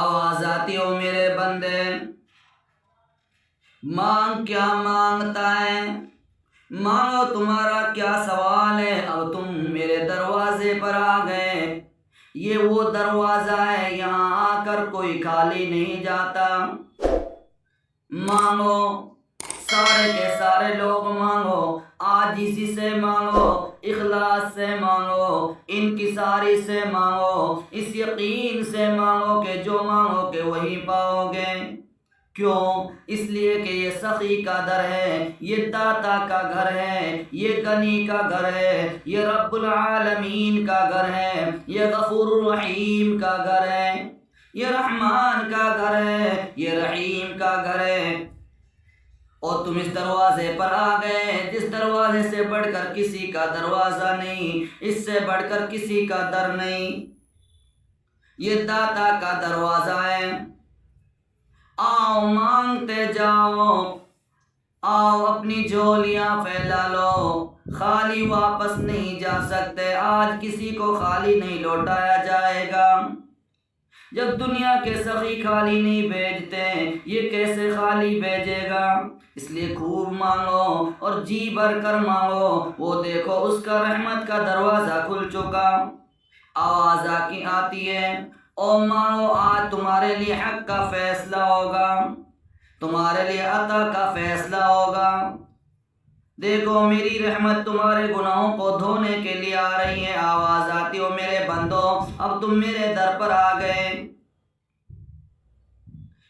آواز آتی ہو میرے بندے، مانگ کیا مانگتا ہے، مانگو تمہارا کیا سوال ہے، اب تم میرے دروازے پر آ گئے۔ یہ وہ دروازہ ہے، یہاں آ کر کوئی خالی نہیں جاتا۔ مانگو، سارے کے سارے لوگ مانگو، عاجزی سے مانگو، اخلاص سے مانگو، انکساری سے مانگو، اس یقین سے مانگو کہ جو مانگو کہ وہی پاؤ گے۔ کیوں؟ اس لیے کہ یہ سخی کا در ہے، یہ داتا کا گھر ہے، یہ غنی کا گھر ہے، یہ رب العالمین کا گھر ہے، یہ غفور الرحیم کا گھر ہے، یہ رحمان کا گھر ہے، یہ رحیم کا گھر ہے۔ اور تم اس دروازے پر آ گئے جس دروازے سے بڑھ کر کسی کا دروازہ نہیں، اس سے بڑھ کر کسی کا در نہیں، یہ داتا کا دروازہ ہے۔ آؤ مانگتے جاؤ، آؤ اپنی جھولیاں پھیلا لو، خالی واپس نہیں جا سکتے، آج کسی کو خالی نہیں لوٹایا جائے گا۔ جب دنیا کے سخی خالی نہیں بھیجتے، یہ کیسے خالی بھیجے گا؟ اس لیے خوب مانگو اور جی بھر کر مانگو، وہ دیکھو اس کا رحمت کا دروازہ کھل چکا۔ آواز آتی ہے، او مانگو، آج تمہارے لیے حق کا فیصلہ ہوگا، تمہارے لیے عطا کا فیصلہ ہوگا۔ دیکھو میری رحمت تمہارے گناہوں کو دھونے کے لیے آ رہی ہے۔ آواز آتی ہو میرے بندو، اب تم میرے در پر آ گئے۔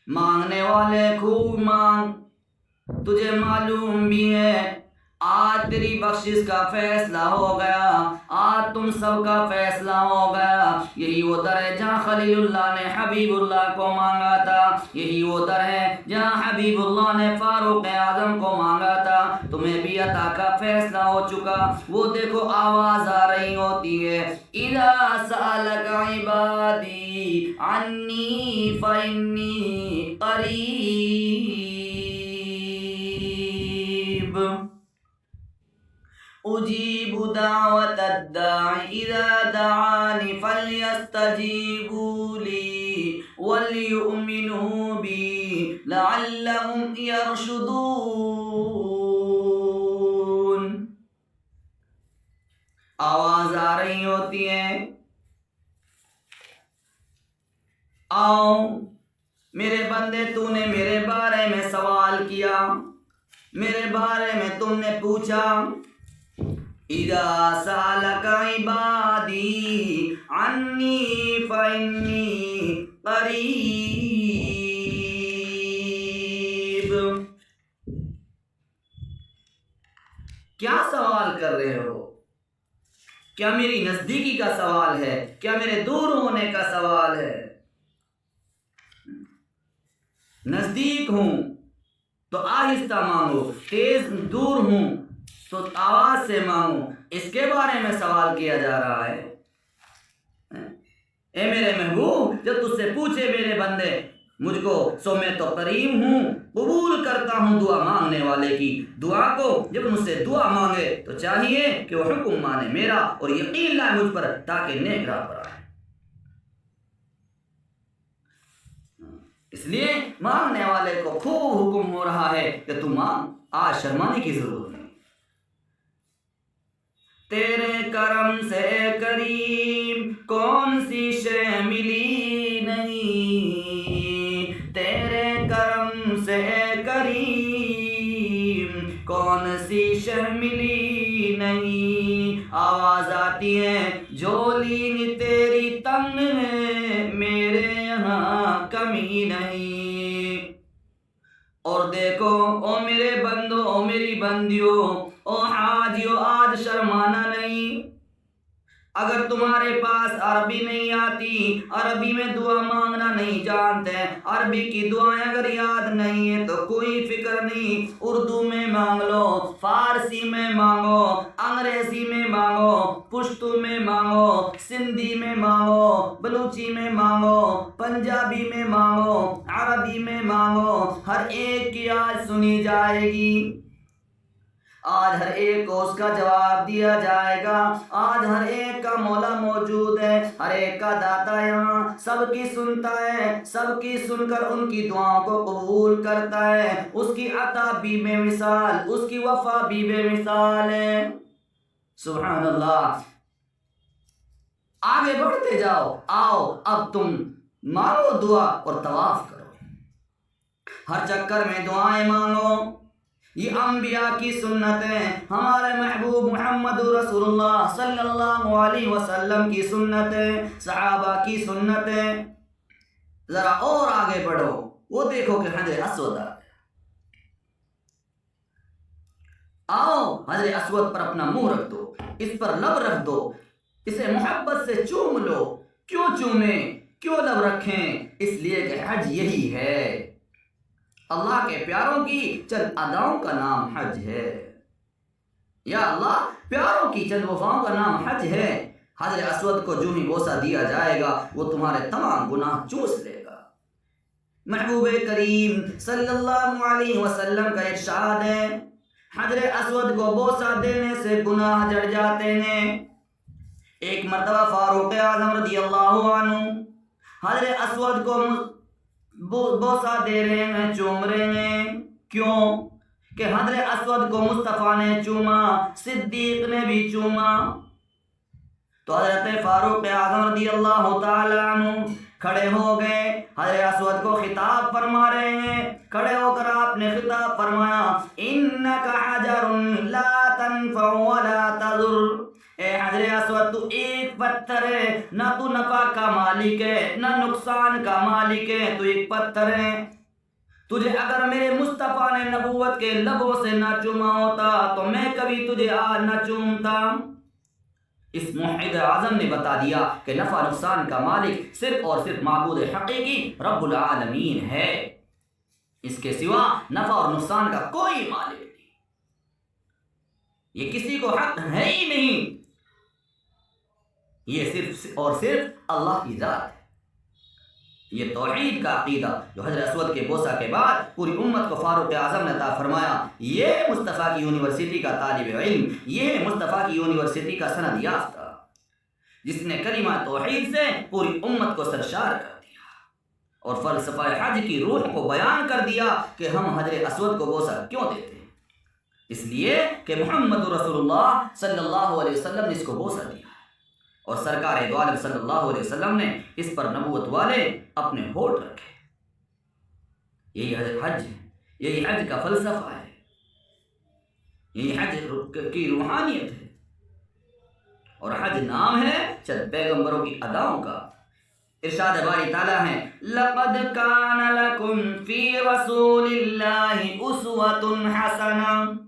مانگنے والے خوب مانگ، تجھے معلوم بھی ہے آج تیری بخشش کا فیصلہ ہو گیا، آج تم سب کا فیصلہ ہو گیا۔ یہی وہ در ہے جہاں خلیل اللہ نے حبیب اللہ کو مانگا تھا، یہی وہ در ہے جہاں حبیب اللہ نے فاروق اعظم کو مانگا تھا۔ تمہیں بھی عطا کا فیصلہ ہو چکا۔ وہ دیکھو آواز آ رہی ہوتی ہے، اذا سألک عبادی عنی فإنی قریب اجیب دعوت الداعی اذا دعانی فلیستجیبوا لی ولیؤمنوا بی لعلهم یرشدون۔ آواز آ رہی ہوتی ہے، آؤ میرے بندے، تو نے میرے بارے میں سوال کیا، میرے بارے میں تم نے پوچھا۔ اذا سألک عبادی عنی فإنی قریب۔ کیا سوال کر رہے ہو؟ کیا میری نزدیکی کا سوال ہے؟ کیا میرے دور ہونے کا سوال ہے؟ نزدیک ہوں تو آہستہ مانگو، تیز دور ہوں تو آواز سے مانگو، اس کے بارے میں سوال کیا جا رہا ہے۔ اے میرے محبوب، جب تجھ سے پوچھے میرے بندے مجھ کو، سو میں تو قریب ہوں، قبول کرتا ہوں دعا مانگنے والے کی دعا کو۔ جب مجھ سے دعا مانگے تو چاہیے کہ وہ حکم مانے میرا اور یقین لائے مجھ پر، تاکہ نیک راہ پر آئے۔ اس لیے مانگنے والے کو خوب حکم ہو رہا ہے کہ تم مانگ، آج شرمانے کی ضرورت نہیں۔ تیرے کرم سے کریم کون سی شے ملی نہیں، تیرے کرم سے کریم کون سی شے ملی نہیں۔ آواز آتی ہے، جھولی نی تیری تنگ ہے، میرے یہاں کمی نہیں۔ اور دیکھو او میرے بندو، او میری بندیوں، او حاجیو، آج شرمانا نہیں۔ اگر تمہارے پاس عربی نہیں آتی، عربی میں دعا مانگنا نہیں جانتے، عربی کی دعائیں اگر یاد نہیں ہے تو کوئی فکر نہیں، اردو میں مانگ لو، فارسی میں مانگو، انگریزی میں مانگو، پشتو میں مانگو، سندھی میں مانگو، بلوچی میں مانگو، پنجابی میں مانگو، عربی میں مانگو، ہر ایک کی آج سنی جائے گی۔ آج ہر ایک کو اس کا جواب دیا جائے گا. آج ہر ایک کا مولا موجود ہے, ہر ایک کا داتا یہاں, سب کی سنتا ہے, سب کی سن کر ان کی دعاؤں کو قبول کرتا ہے. اس کی عطا بھی بے مثال, اس کی وفا بھی بے مثال ہے. سبحان اللہ. آگے بڑھتے جاؤ. آؤ اب تم مانگو دعا اور طواف کرو, ہر چکر میں دعائیں مانگو. یہ انبیاء کی سنت ہے, ہمارے محبوب محمد رسول اللہ صلی اللہ علیہ وسلم کی سنت ہے, صحابہ کی سنت ہے. ذرا اور آگے بڑھو, وہ دیکھو کہ حجر اسود آ گیا. آؤ حجر اسود پر اپنا منہ رکھ دو, اس پر لب رکھ دو, اسے محبت سے چوم لو. کیوں چومیں, کیوں لب رکھیں؟ اس لیے کہ حج یہی ہے. اللہ کے پیاروں کی چند اداؤں کا نام حج ہے. یا اللہ, پیاروں کی چند وفاؤں کا نام حج ہے. حجر اسود کو جو ہی بوسہ دیا جائے گا وہ تمہارے تمام گناہ چوس لے گا. محبوب کریم صلی اللہ علیہ وسلم کا ارشاد ہے, حجر اسود کو بوسہ دینے سے گناہ جڑ جاتے ہیں. ایک مرتبہ فاروق اعظم رضی اللہ عنہ حجر اسود کو بوسہ دے رہے ہیں, چوم رہے ہیں. کیوں کہ حجر اسود کو مصطفیٰ نے چوما, صدیق نے بھی چوما. تو حضرت فاروق اعظم رضی اللہ تعالی عنہ کھڑے ہو گئے, حجر اسود کو خطاب فرما رہے ہیں. کھڑے ہو کر آپ نے خطاب فرمایا, انک حجر لا تنفع ولا تضر. اے حجر اسود, تو ایک پتھر ہے, نہ تو نفع کا مالک ہے نہ نقصان کا مالک ہے, تو ایک پتھر ہے. تجھے اگر میرے مصطفیٰ نے نبوت کے لبوں سے نہ چوما ہوتا تو میں کبھی تجھے آج نہ چومتا. اس موحد اعظم نے بتا دیا کہ نفع نقصان کا مالک صرف اور صرف معبود حقیقی رب العالمین ہے. اس کے سوا نفع اور نقصان کا کوئی مالک نہیں, یہ کسی کو حق ہے ہی نہیں. یہ صرف اور صرف اللہ کی ذات ہے. یہ توحید کا عقیدہ جو حجر اسود کے بوسہ کے بعد پوری امت کو فاروق اعظم نے عطا فرمایا, یہ مصطفیٰ کی یونیورسٹی کا طالب علم, یہ مصطفیٰ کی یونیورسٹی کا سند یافتہ, جس نے کلمہ توحید سے پوری امت کو سرشار کر دیا اور فلسفہ حج کی روح کو بیان کر دیا کہ ہم حجر اسود کو بوسہ کیوں دیتے ہیں. اس لیے کہ محمد رسول اللہ صلی اللہ علیہ وسلم نے اس کو بوسہ دیا, اور سرکار دو عالم صلی اللہ علیہ وسلم نے اس پر نبوت والے اپنے ہونٹ رکھے. یہی حج ہے, یہی حج کا فلسفہ ہے, یہی حج کی روحانیت ہے. اور حج نام ہے چند پیغمبروں کی اداؤں کا. ارشاد باری تعالیٰ ہے, لَقَدْ كَانَ لَكُمْ فِي رَسُولِ اللَّهِ أُسْوَةٌ حَسَنَةٌ.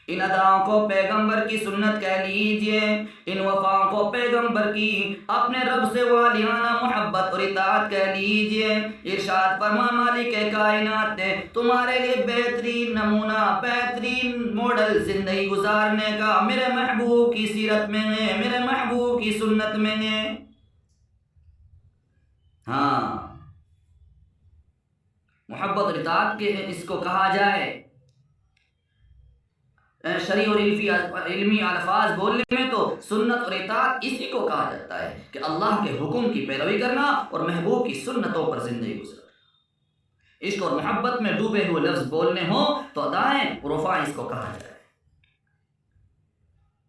ان اداؤں کو پیغمبر کی سنت کہہ لیجئے, ان وفاؤں کو پیغمبر کی اپنے رب سے والیانہ محبت اور اطاعت کہہ لیجئے. ارشاد فرما, مالک کائنات نے تمہارے لیے بہترین نمونہ, بہترین ماڈل زندگی گزارنے کا میرے محبوب کی سیرت میں ہے, میرے محبوب کی سنت میں ہے. ہاں, محبت اور اطاعت کے اس کو کہا جائے. شرعی اور علمی الفاظ بولنے میں تو سنت اور اطاعت اسی کو کہا جاتا ہے کہ اللہ کے حکم کی پیروی کرنا اور محبوب کی سنتوں پر زندگی گزارنا. عشق اور محبت میں ڈوبے ہوئے لفظ بولنے ہوں تو ادائیں اور وفائیں اس کو کہا جائے.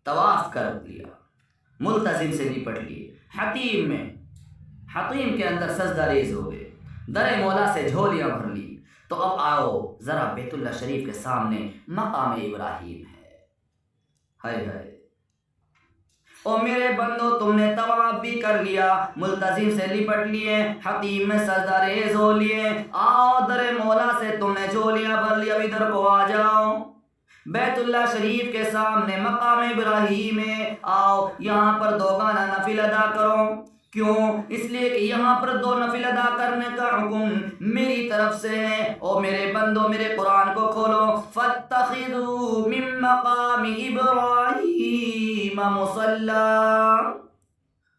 طواف کر لیا, ملتزم سے نپٹ لیے, حتیم کے اندر سجدہ ریز ہو گئے, در مولا سے جھولیاں بھر لی. تو اب آؤ ذرا بیت اللہ شریف کے سامنے مقام ابراہیم ہے. ہائے ہائے, او میرے بندو, تم نے طواف بھی کر لیا, ملتزم سے لپٹ لیے, حتیم میں سجدہ ریز ہو لیے. آؤ در مولا سے تم نے جھولیاں بھر لی, اب ادھر کو آ جاؤ. بیت اللہ شریف کے سامنے مقام ابراہیم ہے, آؤ یہاں پر 2 گانا نفل ادا کرو. کیوں؟ اس لیے کہ یہاں پر 2 نفل ادا کرنے کا حکم میری طرف سے ہے. او میرے بندو, میرے قرآن کو کھولو, فَاتَّخِذُوا مِن مَّقَامِ إِبْرَاهِيمَ مُصَلًّى,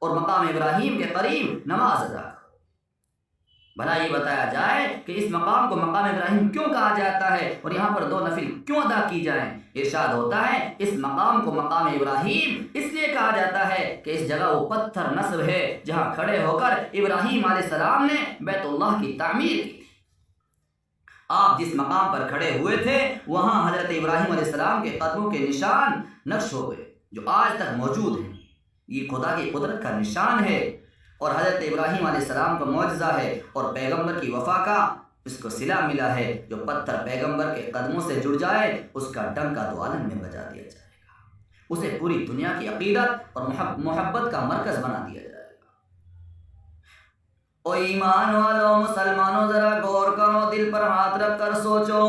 اور مقام ابراہیم کے قریب نماز ادا کرو. بھلا یہ بتایا جائے کہ اس مقام کو مقام ابراہیم کیوں کہا جاتا ہے اور یہاں پر 2 نفل کیوں ادا کی جائیں؟ ارشاد ہوتا ہے اس مقام کو مقام ابراہیم اس لیے کہا جاتا ہے کہ اس جگہ وہ پتھر نصب ہے جہاں کھڑے ہو کر ابراہیم علیہ السلام نے بیت اللہ کی تعمیر کی تھی۔ آپ جس مقام پر کھڑے ہوئے تھے وہاں حضرت ابراہیم علیہ السلام کے قدموں کے نشان نقش ہو گئے جو آج تک موجود ہیں۔ یہ خدا کی قدرت کا نشان ہے اور حضرت ابراہیم علیہ السلام کا معجزہ ہے اور پیغمبر کی وفا کا اس کو صلہ ملا ہے۔ جو پتھر پیغمبر کے قدموں سے جڑ جائے اس کا ڈنکا تو عالم میں بجا دیا جائے گا، اسے پوری دنیا کی عقیدت اور محبت کا مرکز بنا دیا جائے گا۔ او ایمان والو مسلمانوں ذرا غور کرو، دل پر ہاتھ رکھ کر سوچو،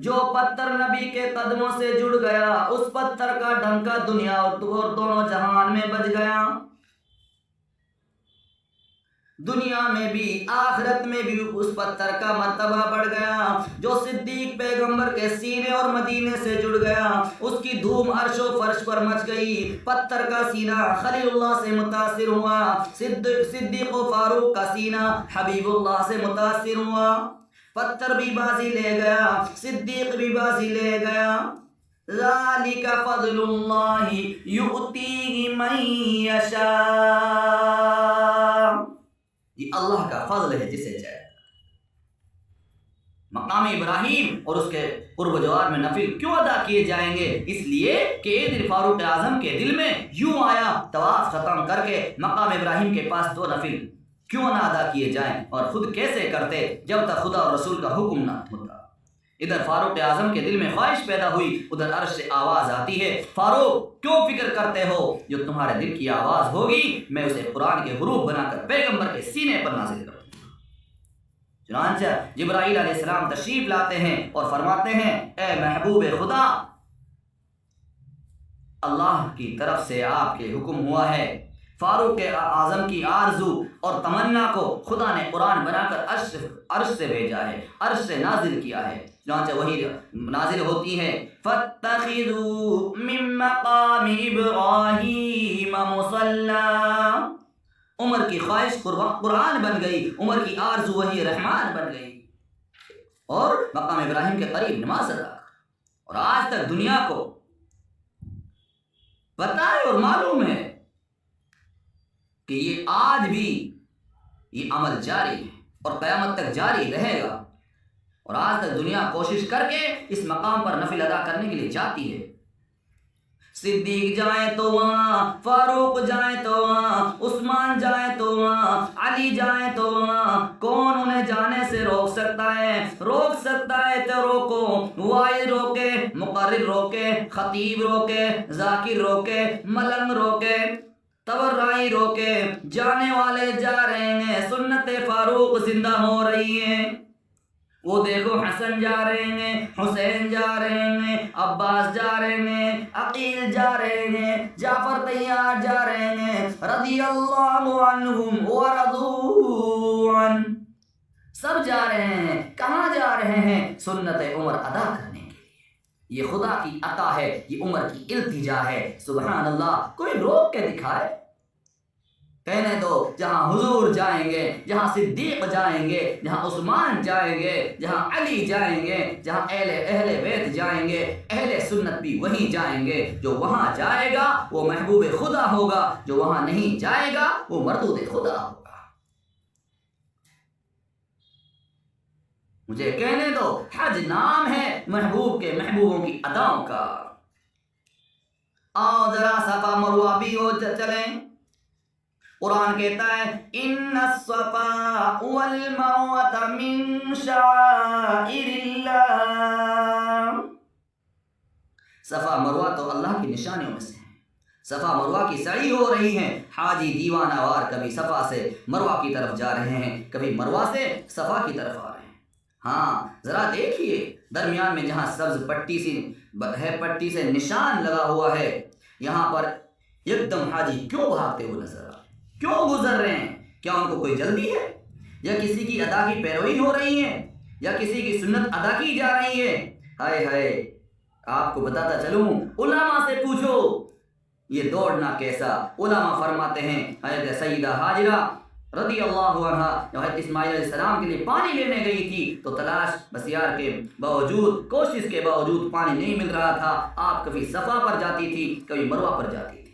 جو پتھر نبی کے قدموں سے جڑ گیا اس پتھر کا ڈنکا دنیا اور دونوں جہان میں بج گیا، دنیا میں بھی آخرت میں بھی اس پتھر کا مرتبہ بڑھ گیا۔ جو صدیق پیغمبر کے سینے اور مدینے سے جڑ گیا اس کی دھوم عرش و فرش پر مچ گئی۔ پتھر کا سینہ خلیل اللہ سے متاثر ہوا، صدیق و فاروق کا سینہ حبیب اللہ سے متاثر ہوا۔ پتھر بھی بازی لے گیا، صدیق بھی بازی لے گیا۔ ذالک فضل اللہ یؤتیہ من یشاء، یہ اللہ کا فضل ہے جسے چاہے۔ مقام ابراہیم اور اس کے قرب و جوار میں نفل کیوں ادا کیے جائیں گے؟ اس لیے کہ دل فاروق اعظم کے دل میں یوں آیا، طواف ختم کر کے مقام ابراہیم کے پاس 2 نفل کیوں نہ ادا کیے جائیں، اور خود کیسے کرتے جب تک خدا اور رسول کا حکم نہ ہوتا۔ ادھر فاروق اعظم کے دل میں خواہش پیدا ہوئی، ادھر عرش سے آواز آتی ہے، فاروق کیوں فکر کرتے ہو؟ جو تمہارے دل کی آواز ہوگی میں اسے قرآن کے حروف بنا کر پیغمبر کے سینے پر نازل کروں گا۔ چنانچہ جبرائیل علیہ السلام تشریف لاتے ہیں اور فرماتے ہیں، اے محبوب خدا، اللہ کی طرف سے آپ کے حکم ہوا ہے، فاروق اعظم کی آرزو اور تمنا کو خدا نے قرآن بنا کر عرش سے بھیجا ہے، عرش سے نازل کیا ہے۔ چنانچہ وہی نازل ہوتی ہے، فَاتَّخِذُوا مِن مَّقَامِ إِبْرَاهِيمَ مُصَلًّى، عمر کی خواہش قرآن بن گئی، عمر کی آرزو وہی رحمان بن گئی اور مقام ابراہیم کے قریب نماز ادا کر۔ اور آج تک دنیا کو پتہ ہے اور معلوم ہے کہ یہ آج بھی یہ عمل جاری ہے اور قیامت تک جاری رہے گا، اور آج تک دنیا کوشش کر کے اس مقام پر نفل ادا کرنے کے لیے جاتی ہے۔ صدیق جائیں تو وہاں، فاروق جائیں تو وہاں، عثمان جائیں تو وہاں، علی جائیں تو وہاں، کون انہیں جانے سے روک سکتا ہے؟ روک سکتا ہے تو روکو، وائز روکے، مقرر روکے، خطیب روکے، ذاکر روکے، ملنگ روکے، تبرائی روکے، جانے والے جا رہے ہیں، سنت فاروق زندہ ہو رہی ہیں۔ وہ دیکھو حسن جا رہے ہیں، حسین جا رہے ہیں، عباس جا رہے ہیں، عقیل جا رہے ہیں، جعفر طیار جا رہے ہیں، رضی اللہ عنہم ورضوا عنہ، سب جا رہے ہیں۔ کہاں جا رہے ہیں؟ سنت عمر ادا کرنے کے لیے۔ یہ خدا کی عطا ہے، یہ عمر کی التجا ہے۔ سبحان اللہ، کوئی روک کے دکھائے، کہنے دو جہاں حضور جائیں گے، جہاں صدیق جائیں گے، جہاں عثمان جائیں گے، جہاں علی جائیں گے، جہاں اہل بیت جائیں گے، اہل سنت بھی وہیں جائیں گے۔ جو وہاں جائے گا وہ محبوب خدا ہوگا، جو وہاں نہیں جائے گا وہ مردود خدا ہوگا۔ مجھے کہنے دو، حج نام ہے محبوب کے، محبوبوں کی اداؤں کا۔ آؤ ذرا صفا مروہ بھی ہو چلیں۔ قرآن کہتا ہے، ان الصفا والمروہ من شعائر اللہ، صفا مروہ تو اللہ کی نشانیوں میں سے ہیں۔ صفا مروہ کی سعی ہو رہی ہے، حاجی دیوانہ وار کبھی صفا سے مروہ کی طرف جا رہے ہیں، کبھی مروہ سے صفا کی طرف آ رہے ہیں۔ ہاں ذرا دیکھیے، درمیان میں جہاں سبز پٹی سے نشان لگا ہوا ہے، یہاں پر ایک دم حاجی کیوں بھاگتے ہوئے نظر آ رہے ہیں؟ کیوں گزر رہے ہیں؟ کیا ان کو کوئی جلدی ہے، یا کسی کی ادا کی پیروی ہو رہی ہے، یا کسی کی سنت ادا کی جا رہی ہے؟ ہائے ہائے، آپ کو بتاتا چلوں، علماء سے پوچھو یہ دوڑنا کیسا۔ علماء فرماتے ہیں، حضرت سیدہ ہاجرہ رضی اللہ عنہ جو حضرت اسماعیل علیہ السلام کے لیے پانی لینے گئی تھی تو تلاش بسیار کے باوجود، کوشش کے باوجود پانی نہیں مل رہا تھا۔ آپ کبھی صفا پر جاتی تھی، کبھی مروہ پر جاتی تھی۔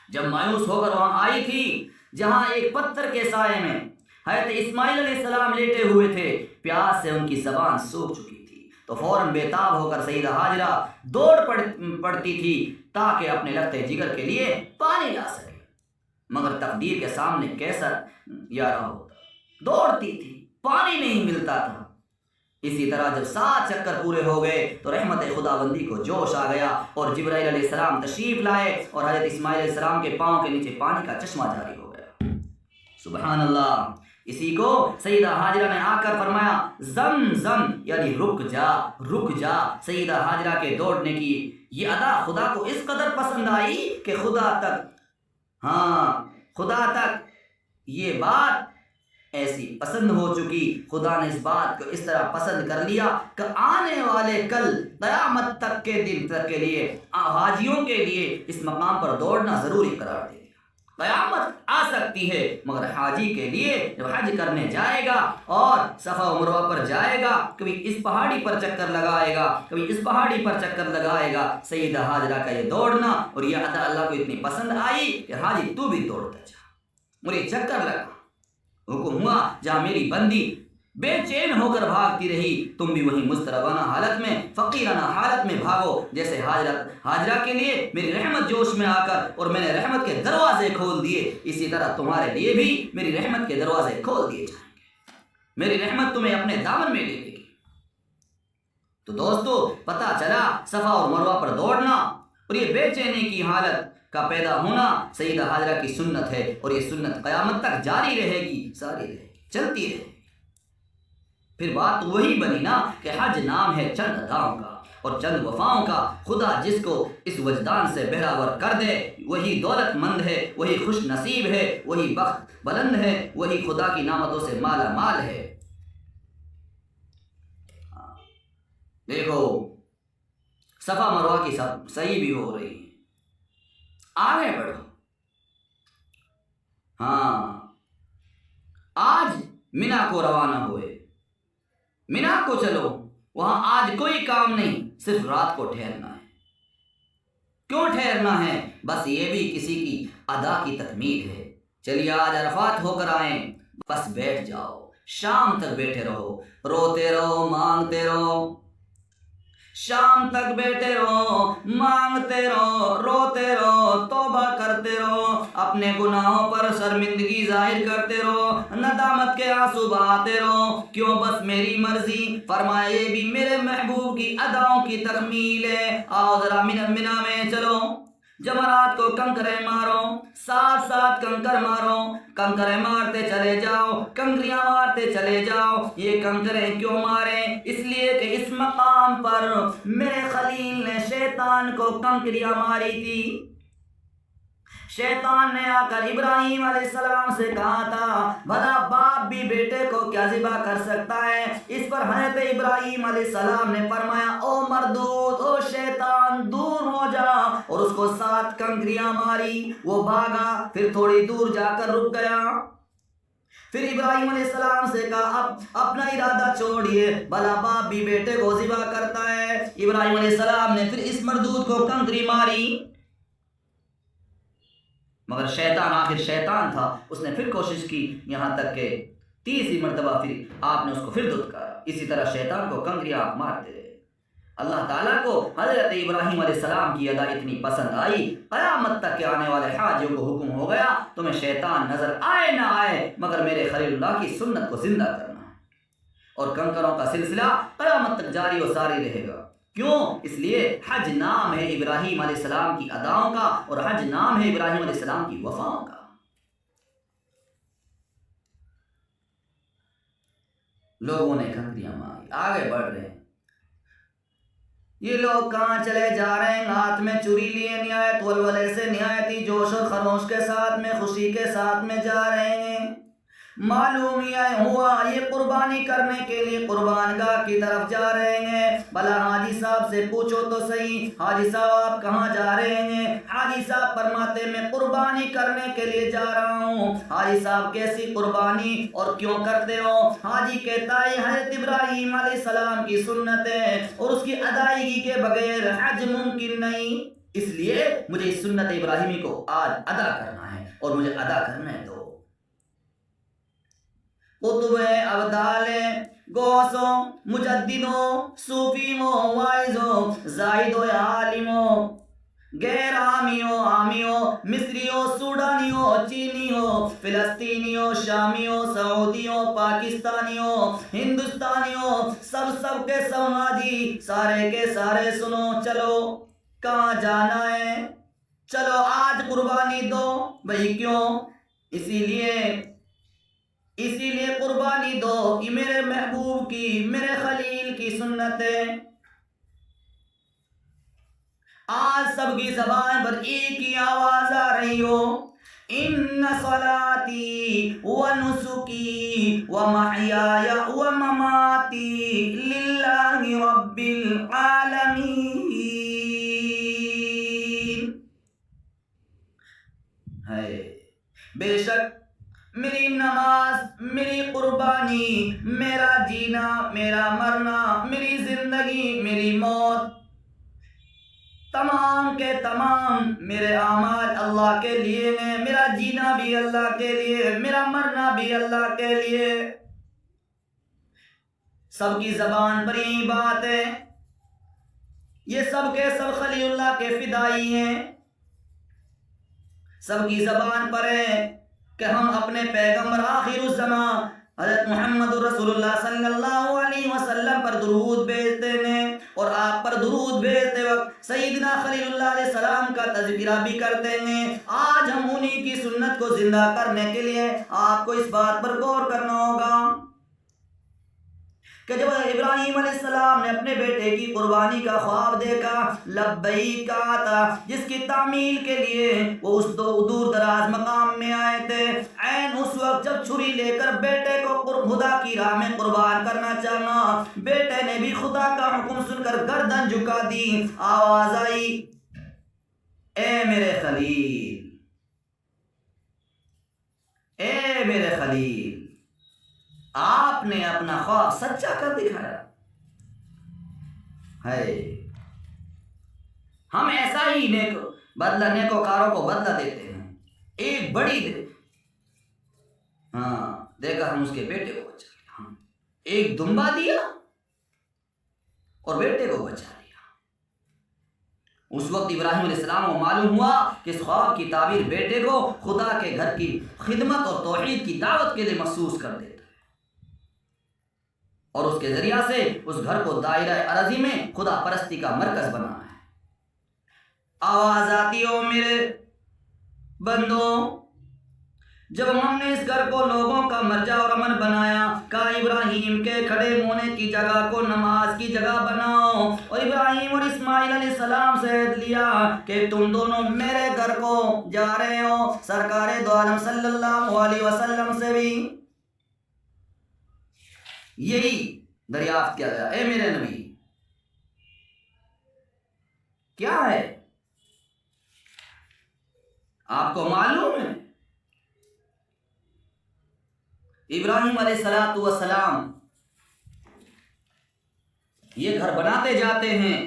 جب مایوس ہو کر وہاں آئی تھی جہاں ایک پتھر کے سائے میں حضرت اسماعیل علیہ السلام لیٹے ہوئے تھے، پیاس سے ان کی زبان سوکھ چکی تھی، تو فوراً بےتاب ہو کر سیدہ ہاجرہ دوڑ پڑتی تھی تاکہ اپنے لگتے جگر کے لیے پانی لا سکے، مگر تقدیر کے سامنے کیسا یارہ ہوتا، دوڑتی تھی، پانی نہیں ملتا تھا۔ اسی طرح جب 7 چکر پورے ہو گئے تو رحمت خداوندی کو جوش آ گیا اور جبرائیل علیہ السلام تشریف لائے اور حضرت اسماعیل علیہ السلام کے پاؤں کے نیچے پانی کا چشمہ جاری ہو گیا۔ سبحان اللہ۔ اسی کو سیدہ ہاجرہ نے آ کر فرمایا زم زم، یعنی رک جا رک جا۔ سیدہ ہاجرہ کے دوڑنے کی یہ ادا خدا کو اس قدر پسند آئی کہ خدا تک یہ بات ایسی پسند ہو چکی، خدا نے اس بات کو اس طرح پسند کر لیا کہ آنے والے کل قیامت تک کے دن تک کے لیے حاجیوں کے لیے اس مقام پر دوڑنا ضروری قرار دے دیا۔ قیامت آ سکتی ہے مگر حاجی کے لیے جب حج کرنے جائے گا اور صفا و مروہ پر جائے گا، کبھی اس پہاڑی پر چکر لگائے گا، کبھی اس پہاڑی پر چکر لگائے گا، سیدہ ہاجرہ کا یہ دوڑنا اور یہ ادا اللہ کو اتنی پسند آئی کہ حاجی تو بھی دوڑتا جا، مجھے چکر لگا۔ حکم ہوا جہاں میری بندی بے چین ہو کر بھاگتی رہی، تم بھی وہی مضطربانہ حالت میں، فقیرانہ حالت میں بھاگو، جیسے ہاجرہ کے لیے میری رحمت جوش میں آ کر اور میں نے رحمت کے دروازے کھول دیے، اسی طرح تمہارے لیے بھی میری رحمت کے دروازے کھول دیے جائیں گے، میری رحمت تمہیں اپنے دامن میں لے لے گی۔ تو دوستو پتہ چلا صفا اور مروہ پر دوڑنا اور یہ بے چینی کی حالت کا پیدا ہونا سیدہ ہاجرہ کی سنت ہے، اور یہ سنت قیامت تک جاری رہے گی، ساری رہے گی، چلتی رہے گی۔ پھر بات وہی بنی نا کہ حج نام ہے چند اداؤں کا اور چند وفاؤں کا، خدا جس کو اس وجدان سے بہراور کر دے وہی دولت مند ہے، وہی خوش نصیب ہے، وہی بخت بلند ہے، وہی خدا کی نعمتوں سے مالا مال ہے۔ دیکھو صفا مروہ کی صحیح بھی ہو رہی ہے، آگے بڑھو۔ آج مینا کو روانہ ہوئے، مینا کو چلو، وہاں آج کوئی کام نہیں، صرف رات کو ٹھہرنا ہے۔ کیوں ٹھہرنا ہے؟ بس یہ بھی کسی کی ادا کی تکمیل ہے۔ چلیے آج عرفات ہو کر آئیں، بس بیٹھ جاؤ، شام تک بیٹھے رہو، روتے رہو، مانگتے رہو، شام تک بیٹھے رہو، مانگتے رہو، روتے رہو، توبہ کرتے رہو، اپنے گناہوں پر شرمندگی ظاہر کرتے رہو، ندامت کے آنسو بہاتے رہو۔ کیوں؟ بس میری مرضی۔ فرمایا یہ بھی میرے محبوب کی اداؤں کی تکمیل ہے۔ آؤ ذرا منا میں چلو، جمرات کو کنکرے مارو، ساتھ ساتھ کنکر مارو، کنکرے مارتے چلے جاؤ، کنکریاں مارتے چلے جاؤ۔ یہ کنکرے کیوں مارے؟ اس لیے کہ اس مقام پر میرے خلیل نے شیطان کو کنکریاں ماری تھی۔ شیطان نے آ کر ابراہیم علیہ السلام سے کہا تھا بھلا باپ بھی بیٹے کو کیا ذبح کر سکتا ہے؟ اس پر حضرت ابراہیم علیہ السلام نے فرمایا او مردود، او شیطان دور ہو جا، اور اس کو 7 کنکریاں ماری۔ وہ بھاگا، پھر تھوڑی دور جا کر رک گیا۔ پھر ابراہیم علیہ السلام سے کہا اب اپنا ارادہ چھوڑیے، بھلا باپ بھی بیٹے کو ذبح کرتا ہے۔ ابراہیم علیہ السلام نے پھر اس مردود کو کنکری ماری، مگر شیطان آخر شیطان تھا، اس نے پھر کوشش کی، یہاں تک کہ 30 مرتبہ پھر آپ نے اس کو پھر دھتکارا۔ اسی طرح شیطان کو کنکریاں آپ مارتے رہے۔ اللہ تعالیٰ کو حضرت ابراہیم علیہ السلام کی ادا اتنی پسند آئی، قیامت تک کے آنے والے حاجیوں کو حکم ہو گیا تمہیں شیطان نظر آئے نہ آئے مگر میرے خلیل اللہ کی سنت کو زندہ کرنا ہے، اور کنکروں کا سلسلہ قیامت تک جاری و ساری رہے گا۔ کیوں؟ اس لیے حج نام ہے ابراہیم علیہ السلام کی اداؤں کا، اور حج نام ہے ابراہیم علیہ السلام کی وفاؤں کا۔ لوگوں نے کنکریاں ماری، آگے بڑھ رہے ہیں۔ یہ لوگ کہاں چلے جا رہے ہیں؟ ہاتھ میں چوری لیے نہایت ولولے سے، نہایت ہی جوش اور خروش کے ساتھ میں، خوشی کے ساتھ میں جا رہے ہیں۔ معلوم یہ ہوا یہ قربانی کرنے کے لیے قربان گاہ کی طرف جا رہے ہیں۔ بھلا حاجی صاحب سے پوچھو تو صحیح، حاجی صاحب آپ کہاں جا رہے ہیں؟ حاجی صاحب فرماتے میں قربانی کرنے کے لیے جا رہا ہوں۔ حاجی صاحب کیسی قربانی اور کیوں کرتے ہو؟ حاجی کہتا ہے حضرت ابراہیم علیہ السلام کی سنت ہے اور اس کی ادائیگی کے بغیر حج ممکن نہیں، اس لیے مجھے اس سنت ابراہیمی کو آج ادا کرنا ہے اور مجھے ادا کرنے دو۔ قطب ابدال غوثوں مجددوں صوفیوں واعظوں زاہدوں عالموں غیر عامیوں مصریوں سوڈانیوں چینیوں فلسطینیوں شامیوں سعودیوں پاکستانیوں ہندوستانیوں سب کے سب حاجی سارے کے سارے سنو، چلو کہاں جانا ہے؟ چلو آج قربانی دو۔ بھئی کیوں؟ اسی لیے قربانی دو، یہ میرے محبوب کی میرے خلیل کی سنت ہے۔ آج سب کی زبان پر ایک ہی آواز آ رہی ہو، ان صلاتی و نسکی و محیای و مماتی للہ رب العالمین ہے۔ بے شک میری نماز، میری قربانی، میرا جینا، میرا مرنا، میری زندگی، میری موت، تمام کے تمام میرے اعمال اللہ کے لیے ہیں۔ میرا جینا بھی اللہ کے لیے، میرا مرنا بھی اللہ کے لیے۔ سب کی زبان پر یہی بات ہے، یہ سب کے سب خلیل اللہ کے فدائی ہیں۔ سب کی زبان پر ہے کہ ہم اپنے پیغمبر آخر الزمان حضرت محمد رسول اللہ صلی اللہ علیہ وسلم پر درود بھیجتے ہیں، اور آپ پر درود بھیجتے وقت سیدنا خلیل اللہ علیہ السلام کا تذکرہ بھی کرتے ہیں۔ آج ہم انہی کی سنت کو زندہ کرنے کے لیے آپ کو اس بات پر غور کرنا ہوگا کہ جب ابراہیم علیہ السلام نے اپنے بیٹے کی قربانی کا خواب دیکھا، لبیک کہا تھا، جس کی تعمیل کے لیے وہ اس دور دراز مقام میں آئے تھے، عین اس وقت جب چھری لے کر بیٹے کو خدا کی راہ میں قربان کرنا چاہنا، بیٹے نے بھی خدا کا حکم سن کر گردن جھکا دی۔ آواز آئی، اے میرے خلیل، اے میرے خلیل، آپ نے اپنا خواب سچا کر دکھایا ہے۔ ہم ایسا ہی نیکوکاروں کو بدلہ دیتے ہیں، ایک بڑی دیکھا ہم اس کے بیٹے کو بچا لیا، ایک دمبا دیا اور بیٹے کو بچا لیا۔ اس وقت ابراہیم علیہ السلام کو معلوم ہوا کہ اس خواب کی تعبیر بیٹے کو خدا کے گھر کی خدمت اور توحید کی دعوت کے لیے مخصوص کر دیتا ہے، اور اس کے ذریعہ سے اس گھر کو دائرہ ارضی میں خدا پرستی کا مرکز بنانا ہے۔ آواز آتی ہو میرے بندوں، جب ہم نے اس گھر کو لوگوں کا مرجع اور امن بنایا، کہا ابراہیم کے کھڑے ہونے کی جگہ کو نماز کی جگہ بناؤ، اور ابراہیم اور اسماعیل علیہ السلام سے عہد لیا کہ تم دونوں میرے گھر کو جا رہے ہو۔ سرکار دو عالم صلی اللہ علیہ وسلم سے بھی یہی دریافت کیا گیا، اے میرے نبی کیا ہے؟ آپ کو معلوم ہے ابراہیم علیہ السلام یہ گھر بناتے جاتے ہیں،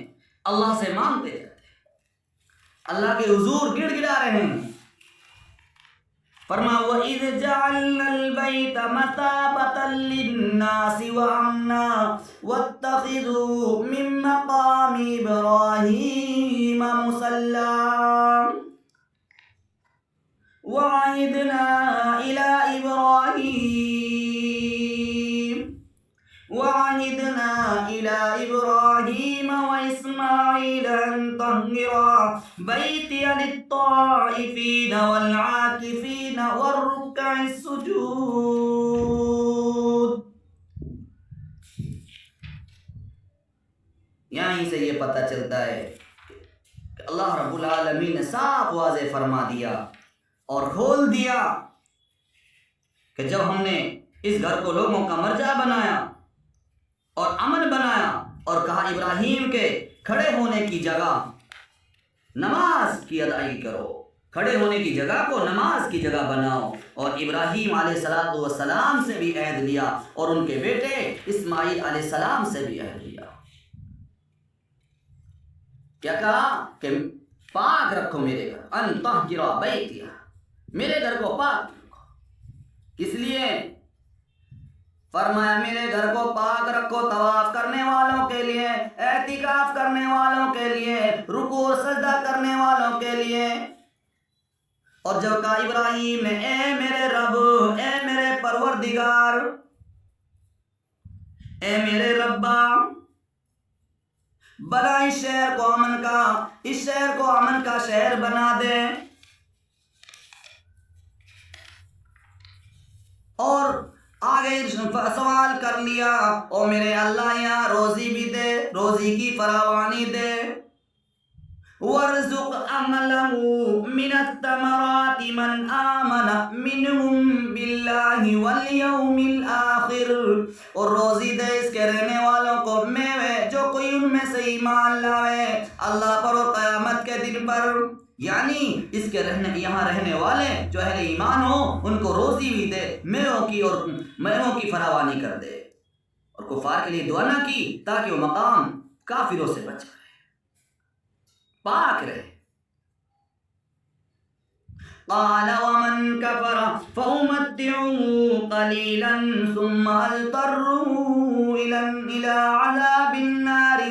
اللہ سے مانگتے جاتے ہیں، اللہ کے حضور گڑ گڑا رہے ہیں۔ فرما وَإِذْ جَعَلْنَا الْبَيْتَ مَثَابَةً لِلنَّاسِ وَأَمْنًا وَاتَّخِذُوا مِن مَّقَامِ إِبْرَاهِيمَ مُصَلًّى وَعَهِدْنَا إِلَى إِبْرَاهِيمَ وَإِسْمَاعِيلَ أَن طَهِّرَا بَيْتِيَ لِلطَّائِفِينَ وَالْعَاكِفِينَ وَالرُّكَّعِ السُّجُودِ۔ یہیں سے یہ پتہ چلتا ہے کہ اللہ رب العالمین نے صاف واضح فرما دیا اور کھول دیا کہ جب ہم نے اس گھر کو لوگوں کا مرجع بنایا اور امن بنایا اور کہا ابراہیم کے کھڑے ہونے کی جگہ نماز کی ادائیگی کرو، کھڑے ہونے کی جگہ کو نماز کی جگہ بناؤ، اور ابراہیم علیہ السلام سے بھی عہد لیا اور ان کے بیٹے اسماعیل علیہ السلام سے بھی عہد لیا۔ کیا کہا کہ پاک رکھو میرے گھر، ان طہر بیتی، میرے گھر کو پاک رکھو۔ اس لیے فرمایا میرے گھر کو پاک رکھو، طواف کرنے والوں کے لیے، اعتکاف کرنے والوں کے لیے، رکوع اور سجدہ کرنے والوں کے لیے۔ اور جب کہا ابراہیم نے اے میرے رب، اے میرے پروردگار، اے میرے ربا، بنا اس شہر کو امن کا، اس شہر کو امن کا شہر بنا دے، اور آگے سوال کر لیا او میرے اللہ یہاں روزی بھی دے، روزی کی فراوانی دے، وارزق اهله من الثمرات من آمن منهم بالله واليوم الآخر، اور روزی دے اس کے رہنے والوں کو میوے جو کوئی ان میں سے ایمان لائے اللہ پر اور قیامت کے دن پر، یعنی اس کے یہاں رہنے والے جو اہل ایمان ہو ان کو روزی بھی دے، میووں کی فراوانی کر دے، اور کفار کے لیے دعا نہ کی تاکہ وہ مقام کافروں سے بچ رہے، پاک رہے۔ قال ومن كفر فأمتعه قليلا ثم أضطره إلى عذاب النار